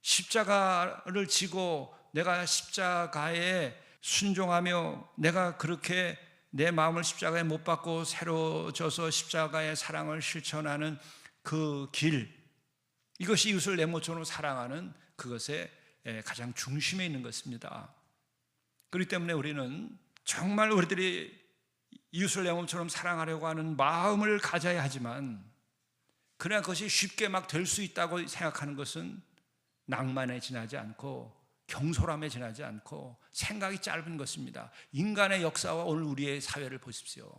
십자가를 지고 내가 십자가에 순종하며 내가 그렇게 내 마음을 십자가에 못 박고 새로 져서 십자가의 사랑을 실천하는 그 길, 이것이 이웃을 내 모처럼 사랑하는 그것의 가장 중심에 있는 것입니다. 그렇기 때문에 우리는 정말 우리들이 이웃을 내 몸처럼 사랑하려고 하는 마음을 가져야 하지만, 그러나 그것이 쉽게 막 될 수 있다고 생각하는 것은 낭만에 지나지 않고 경솔함에 지나지 않고 생각이 짧은 것입니다. 인간의 역사와 오늘 우리의 사회를 보십시오.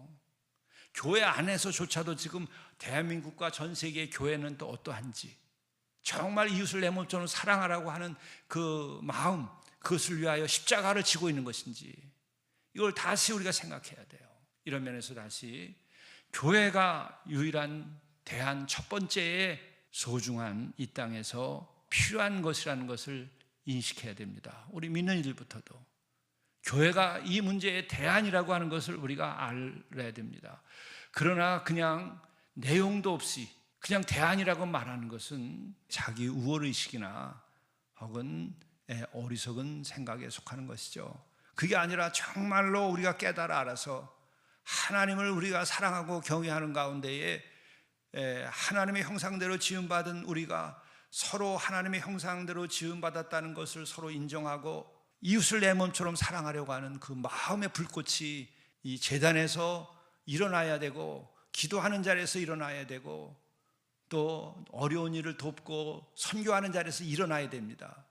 교회 안에서조차도 지금 대한민국과 전 세계의 교회는 또 어떠한지, 정말 이웃을 내 몸처럼 사랑하라고 하는 그 마음, 그것을 위하여 십자가를 지고 있는 것인지, 이걸 다시 우리가 생각해야 돼요. 이런 면에서 다시 교회가 유일한 대한 첫 번째의 소중한 이 땅에서 필요한 것이라는 것을 인식해야 됩니다. 우리 믿는 이들부터도 교회가 이 문제의 대안이라고 하는 것을 우리가 알아야 됩니다. 그러나 그냥 내용도 없이 그냥 대안이라고 말하는 것은 자기 우월의식이나 혹은 어리석은 생각에 속하는 것이죠. 그게 아니라 정말로 우리가 깨달아 알아서 하나님을 우리가 사랑하고 경외하는 가운데에 하나님의 형상대로 지음받은 우리가 서로 하나님의 형상대로 지음받았다는 것을 서로 인정하고 이웃을 내 몸처럼 사랑하려고 하는 그 마음의 불꽃이 이 제단에서 일어나야 되고, 기도하는 자리에서 일어나야 되고, 또 어려운 일을 돕고 선교하는 자리에서 일어나야 됩니다.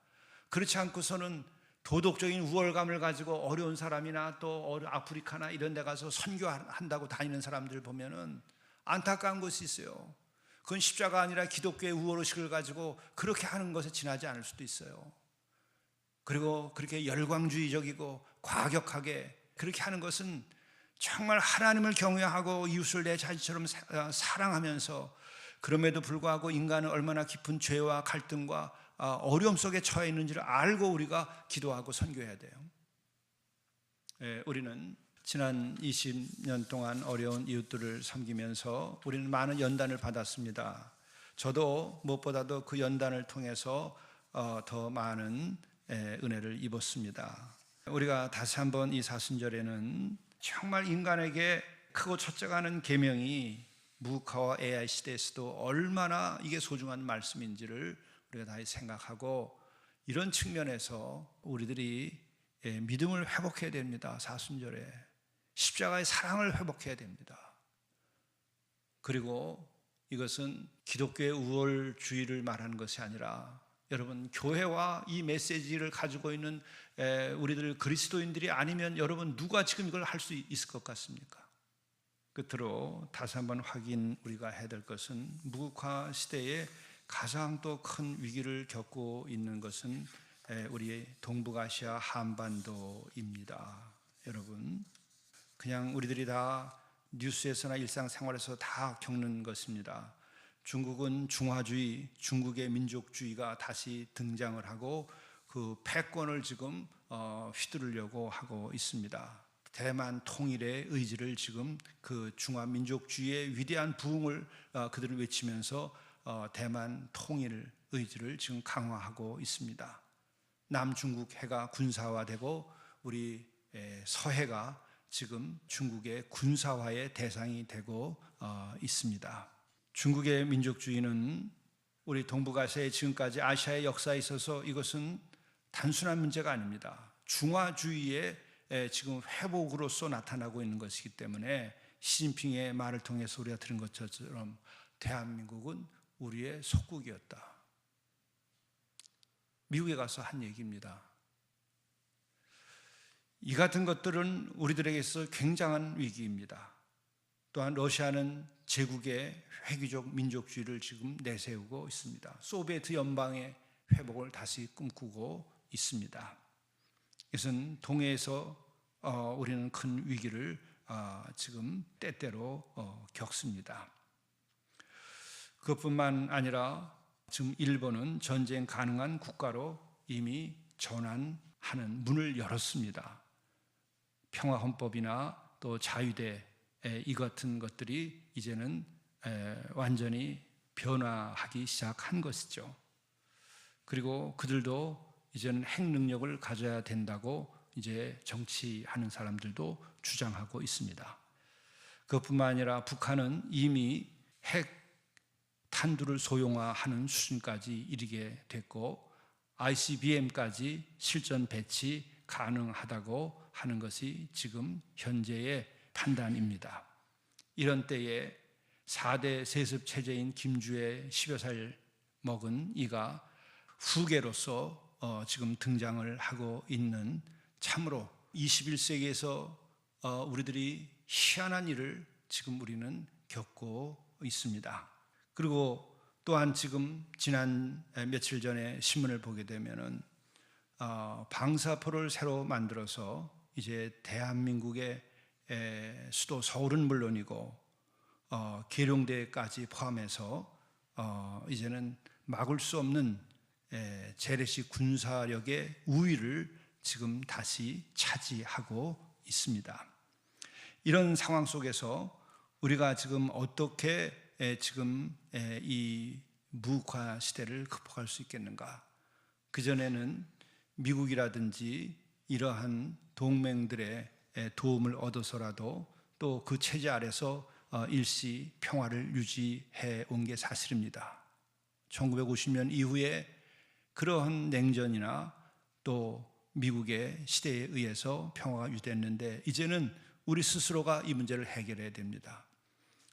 그렇지 않고서는 도덕적인 우월감을 가지고 어려운 사람이나 또 아프리카나 이런 데 가서 선교한다고 다니는 사람들 보면은 안타까운 것이 있어요. 그건 십자가 아니라 기독교의 우월의식을 가지고 그렇게 하는 것에 지나지 않을 수도 있어요. 그리고 그렇게 열광주의적이고 과격하게 그렇게 하는 것은 정말 하나님을 경외하고 이웃을 내 자신처럼 사랑하면서, 그럼에도 불구하고 인간은 얼마나 깊은 죄와 갈등과 어려움 속에 처해 있는지를 알고 우리가 기도하고 선교해야 돼요. 우리는 지난 20년 동안 어려운 이웃들을 섬기면서 우리는 많은 연단을 받았습니다. 저도 무엇보다도 그 연단을 통해서 더 많은 은혜를 입었습니다. 우리가 다시 한번 이 사순절에는 정말 인간에게 크고 첫째가 하는 계명이 무카와 AI 시대에서도 얼마나 이게 소중한 말씀인지를 우리가 다시 생각하고, 이런 측면에서 우리들이 믿음을 회복해야 됩니다. 사순절에 십자가의 사랑을 회복해야 됩니다. 그리고 이것은 기독교의 우월주의를 말하는 것이 아니라, 여러분 교회와 이 메시지를 가지고 있는 우리들 그리스도인들이 아니면 여러분 누가 지금 이걸 할 수 있을 것 같습니까? 끝으로 다시 한번 확인 우리가 해야 될 것은, 무국화 시대에 가장 또 큰 위기를 겪고 있는 것은 우리 동북아시아 한반도입니다. 여러분, 그냥 우리들이 다 뉴스에서나 일상생활에서 다 겪는 것입니다. 중국은 중화주의, 중국의 민족주의가 다시 등장을 하고 그 패권을 지금 휘두르려고 하고 있습니다. 대만 통일의 의지를 지금 그 중화민족주의의 위대한 부흥을 그들은 외치면서 대만 통일 의지를 지금 강화하고 있습니다. 남중국 해가 군사화되고 우리 서해가 지금 중국의 군사화의 대상이 되고 있습니다. 중국의 민족주의는 우리 동북아시아의 지금까지 아시아의 역사에 있어서 이것은 단순한 문제가 아닙니다. 중화주의의 지금 회복으로서 나타나고 있는 것이기 때문에 시진핑의 말을 통해서 우리가 들은 것처럼 대한민국은 우리의 속국이었다. 미국에 가서 한 얘기입니다. 이 같은 것들은 우리들에게서 굉장한 위기입니다. 또한 러시아는 제국의 회귀적 민족주의를 지금 내세우고 있습니다. 소비에트 연방의 회복을 다시 꿈꾸고 있습니다. 이것은 동해에서 우리는 큰 위기를 지금 때때로 겪습니다. 그것뿐만 아니라 지금 일본은 전쟁 가능한 국가로 이미 전환하는 문을 열었습니다. 평화헌법이나 또 자유대 이 같은 것들이 이제는 완전히 변화하기 시작한 것이죠. 그리고 그들도 이제는 핵 능력을 가져야 된다고 이제 정치하는 사람들도 주장하고 있습니다. 그것뿐만 아니라 북한은 이미 핵 탄두를 소형화하는 수준까지 이르게 됐고 ICBM까지 실전 배치 가능하다고 하는 것이 지금 현재의 판단입니다. 이런 때에 4대 세습 체제인 김주의 10여 살 먹은 이가 후계로서 지금 등장을 하고 있는, 참으로 21세기에서 우리들이 희한한 일을 지금 우리는 겪고 있습니다. 그리고 또한 지금 지난 며칠 전에 신문을 보게 되면은 방사포를 새로 만들어서 이제 대한민국의 수도 서울은 물론이고 계룡대까지 포함해서 이제는 막을 수 없는 재래식 군사력의 우위를 지금 다시 차지하고 있습니다. 이런 상황 속에서 우리가 지금 어떻게 지금 이 무국화 시대를 극복할 수 있겠는가? 그전에는 미국이라든지 이러한 동맹들의 도움을 얻어서라도 또 그 체제 아래서 일시 평화를 유지해 온 게 사실입니다. 1950년 이후에 그러한 냉전이나 또 미국의 시대에 의해서 평화가 유지됐는데, 이제는 우리 스스로가 이 문제를 해결해야 됩니다.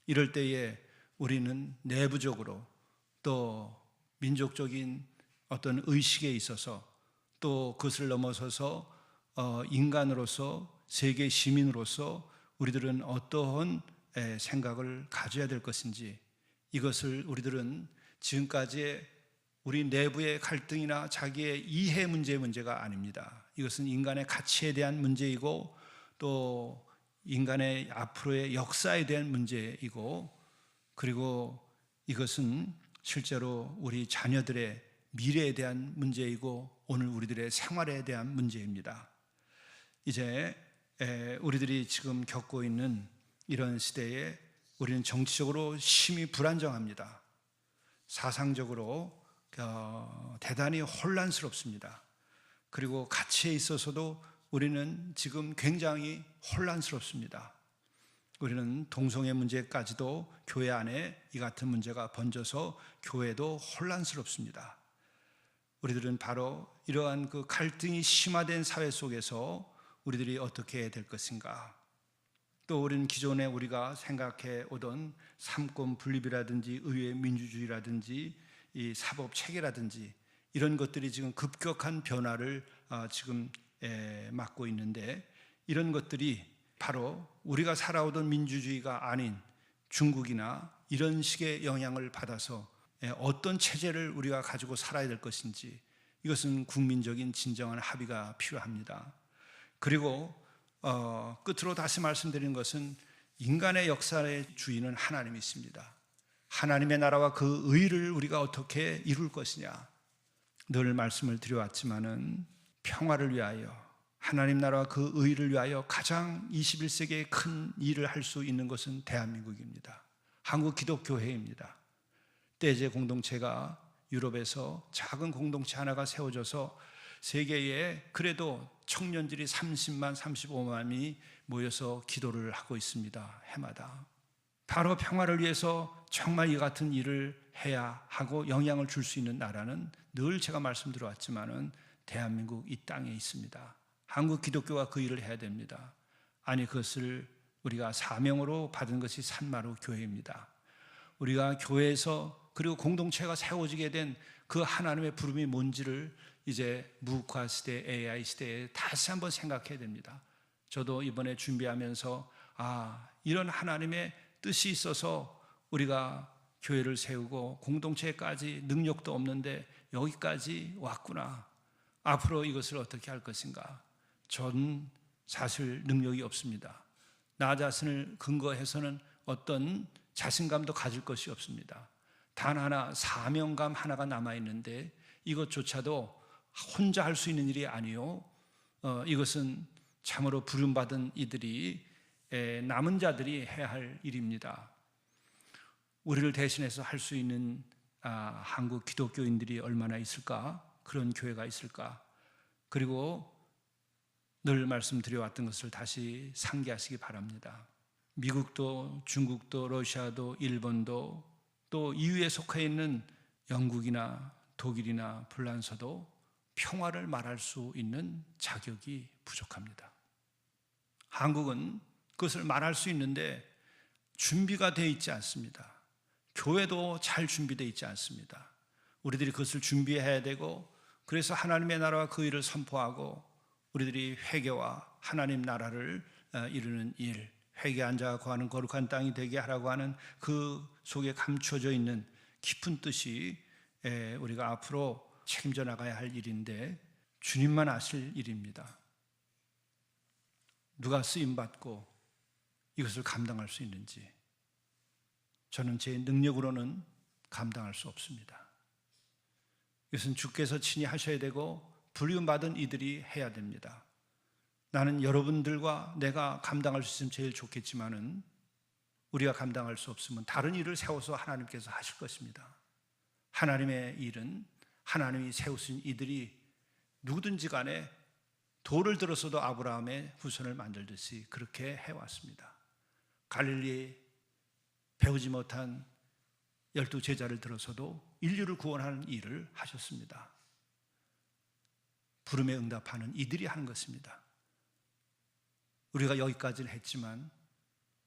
이럴 때에 우리는 내부적으로 또 민족적인 어떤 의식에 있어서 또 그것을 넘어서서 인간으로서, 세계 시민으로서 우리들은 어떠한 생각을 가져야 될 것인지, 이것을 우리들은 지금까지의 우리 내부의 갈등이나 자기의 이해 문제가 아닙니다. 이것은 인간의 가치에 대한 문제이고 또 인간의 앞으로의 역사에 대한 문제이고, 그리고 이것은 실제로 우리 자녀들의 미래에 대한 문제이고 오늘 우리들의 생활에 대한 문제입니다. 이제 우리들이 지금 겪고 있는 이런 시대에 우리는 정치적으로 심히 불안정합니다. 사상적으로 대단히 혼란스럽습니다. 그리고 가치에 있어서도 우리는 지금 굉장히 혼란스럽습니다. 우리는 동성애 문제까지도 교회 안에 이 같은 문제가 번져서 교회도 혼란스럽습니다. 우리들은 바로 이러한 그 갈등이 심화된 사회 속에서 우리들이 어떻게 해야 될 것인가? 또 우리는 기존에 우리가 생각해 오던 삼권 분립이라든지 의회 민주주의라든지 이 사법 체계라든지 이런 것들이 지금 급격한 변화를 지금 맞고 있는데, 이런 것들이 바로 우리가 살아오던 민주주의가 아닌 중국이나 이런 식의 영향을 받아서 어떤 체제를 우리가 가지고 살아야 될 것인지, 이것은 국민적인 진정한 합의가 필요합니다. 그리고 끝으로 다시 말씀드리는 것은 인간의 역사의 주인은 하나님이십니다. 하나님의 나라와 그 의를 우리가 어떻게 이룰 것이냐, 늘 말씀을 드려왔지만은 평화를 위하여, 하나님 나라와 그 의를 위하여 가장 21세기에 큰 일을 할 수 있는 것은 대한민국입니다. 한국 기독교회입니다. 떼제 공동체가 유럽에서 작은 공동체 하나가 세워져서 세계에 그래도 청년들이 30만, 35만이 모여서 기도를 하고 있습니다. 해마다. 바로 평화를 위해서 정말 이 같은 일을 해야 하고 영향을 줄 수 있는 나라는 늘 제가 말씀드려왔지만은 대한민국 이 땅에 있습니다. 한국 기독교가 그 일을 해야 됩니다. 아니, 그것을 우리가 사명으로 받은 것이 산마루 교회입니다. 우리가 교회에서 그리고 공동체가 세워지게 된 그 하나님의 부름이 뭔지를 이제 무국화 시대, AI 시대에 다시 한번 생각해야 됩니다. 저도 이번에 준비하면서 이런 하나님의 뜻이 있어서 우리가 교회를 세우고 공동체까지 능력도 없는데 여기까지 왔구나. 앞으로 이것을 어떻게 할 것인가? 전 사실 능력이 없습니다. 나 자신을 근거해서는 어떤 자신감도 가질 것이 없습니다. 단 하나, 사명감 하나가 남아있는데 이것조차도 혼자 할 수 있는 일이 아니요, 이것은 참으로 부름받은 이들이, 남은 자들이 해야 할 일입니다. 우리를 대신해서 할 수 있는 한국 기독교인들이 얼마나 있을까? 그런 교회가 있을까? 그리고 늘 말씀드려왔던 것을 다시 상기하시기 바랍니다. 미국도 중국도 러시아도 일본도 또 EU에 속해 있는 영국이나 독일이나 불란서도 평화를 말할 수 있는 자격이 부족합니다. 한국은 그것을 말할 수 있는데 준비가 되어 있지 않습니다. 교회도 잘 준비되어 있지 않습니다. 우리들이 그것을 준비해야 되고, 그래서 하나님의 나라와 그 일을 선포하고 우리들이 회개와 하나님 나라를 이루는 일, 회개한 자가 거하는 거룩한 땅이 되게 하라고 하는 그 속에 감춰져 있는 깊은 뜻이 우리가 앞으로 책임져 나가야 할 일인데 주님만 아실 일입니다. 누가 쓰임받고 이것을 감당할 수 있는지 저는 제 능력으로는 감당할 수 없습니다. 이것은 주께서 친히 하셔야 되고 부름받은 이들이 해야 됩니다. 나는 여러분들과 내가 감당할 수 있으면 제일 좋겠지만은 우리가 감당할 수 없으면 다른 일을 세워서 하나님께서 하실 것입니다. 하나님의 일은 하나님이 세우신 이들이 누구든지 간에 돌을 들어서도 아브라함의 후손을 만들듯이 그렇게 해왔습니다. 갈릴리에 배우지 못한 12제자를 들어서도 인류를 구원하는 일을 하셨습니다. 부름에 응답하는 이들이 하는 것입니다. 우리가 여기까지는 했지만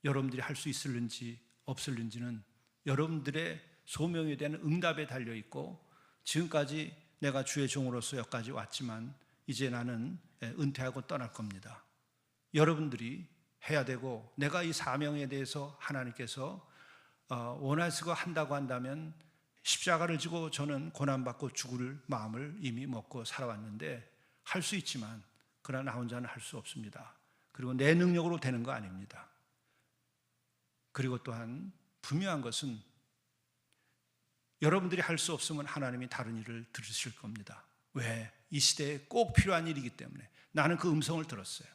여러분들이 할 수 있을는지 없을는지는 여러분들의 소명에 대한 응답에 달려있고, 지금까지 내가 주의 종으로서 여기까지 왔지만 이제 나는 은퇴하고 떠날 겁니다. 여러분들이 해야 되고, 내가 이 사명에 대해서 하나님께서 원하시고 한다고 한다면 십자가를 지고 저는 고난받고 죽을 마음을 이미 먹고 살아왔는데 할 수 있지만 그러나 나 혼자는 할 수 없습니다. 그리고 내 능력으로 되는 거 아닙니다. 그리고 또한 분명한 것은 여러분들이 할 수 없으면 하나님이 다른 일을 들으실 겁니다. 왜? 이 시대에 꼭 필요한 일이기 때문에. 나는 그 음성을 들었어요.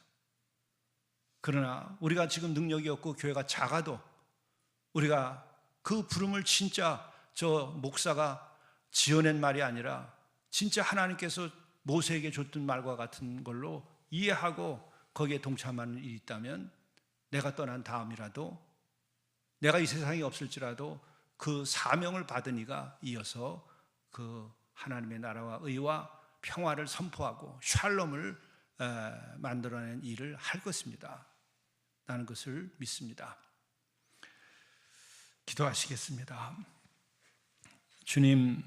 그러나 우리가 지금 능력이 없고 교회가 작아도 우리가 그 부름을 진짜 저 목사가 지어낸 말이 아니라 진짜 하나님께서 모세에게 줬던 말과 같은 걸로 이해하고 거기에 동참하는 일이 있다면, 내가 떠난 다음이라도, 내가 이 세상에 없을지라도 그 사명을 받은 이가 이어서 그 하나님의 나라와 의와 평화를 선포하고 샬롬을 만들어낸 일을 할 것입니다. 나는 그것을 믿습니다. 기도하시겠습니다. 주님,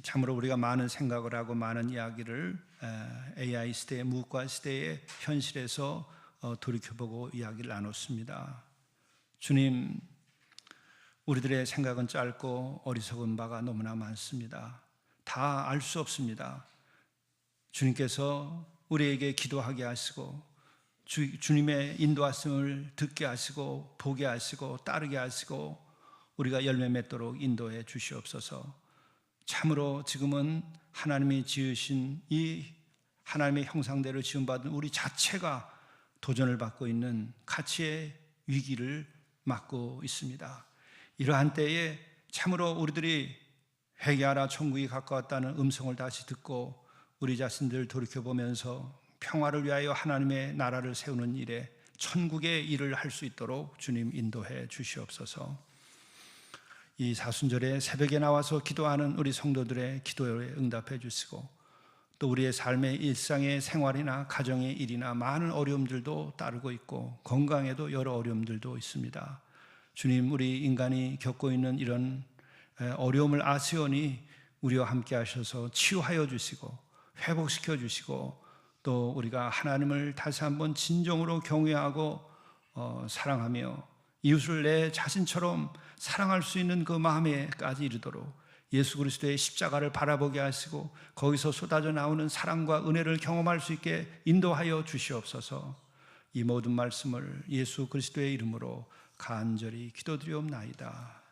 참으로 우리가 많은 생각을 하고 많은 이야기를 AI 시대의 무과 시대의 현실에서 돌이켜보고 이야기를 나눴습니다. 주님, 우리들의 생각은 짧고 어리석은 바가 너무나 많습니다. 다 알 수 없습니다. 주님께서 우리에게 기도하게 하시고 주님의 인도하심을 듣게 하시고 보게 하시고 따르게 하시고 우리가 열매 맺도록 인도해 주시옵소서. 참으로 지금은 하나님이 지으신 이 하나님의 형상대로 지음받은 우리 자체가 도전을 받고 있는 가치의 위기를 맞고 있습니다. 이러한 때에 참으로 우리들이 회개하라 천국이 가까웠다는 음성을 다시 듣고 우리 자신들 돌이켜보면서 평화를 위하여 하나님의 나라를 세우는 일에 천국의 일을 할 수 있도록 주님 인도해 주시옵소서. 이 사순절에 새벽에 나와서 기도하는 우리 성도들의 기도에 응답해 주시고, 또 우리의 삶의 일상의 생활이나 가정의 일이나 많은 어려움들도 따르고 있고 건강에도 여러 어려움들도 있습니다. 주님, 우리 인간이 겪고 있는 이런 어려움을 아시오니 우리와 함께 하셔서 치유하여 주시고 회복시켜 주시고, 또 우리가 하나님을 다시 한번 진정으로 경외하고 사랑하며 이웃을 내 자신처럼 사랑할 수 있는 그 마음에까지 이르도록 예수 그리스도의 십자가를 바라보게 하시고 거기서 쏟아져 나오는 사랑과 은혜를 경험할 수 있게 인도하여 주시옵소서. 이 모든 말씀을 예수 그리스도의 이름으로 간절히 기도드리옵나이다.